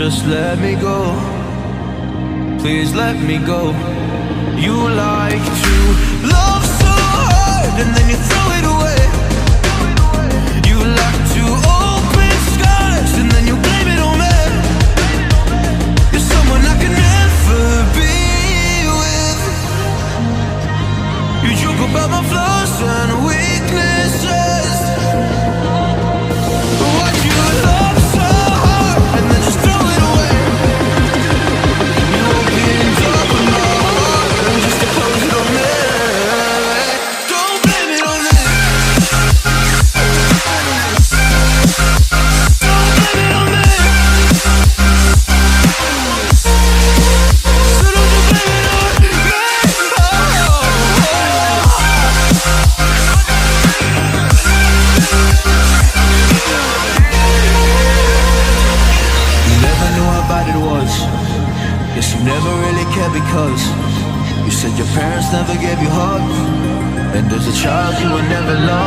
just let me go. Please let me go. You like to love so hard and then you throw it away. You like to open skies and then you blame it on me. You're someone I can never be with. You joke about my flaws and weaknesses. Why'd you love so hard and then just throw it away? You opened up my heart and just to close it on me. Don't blame it on me. Don't blame it on me. So don't you blame it on me. You never knew how bad it was. Guess you never really cared because you said your parents never gave you hugs, and as a child you were never loved.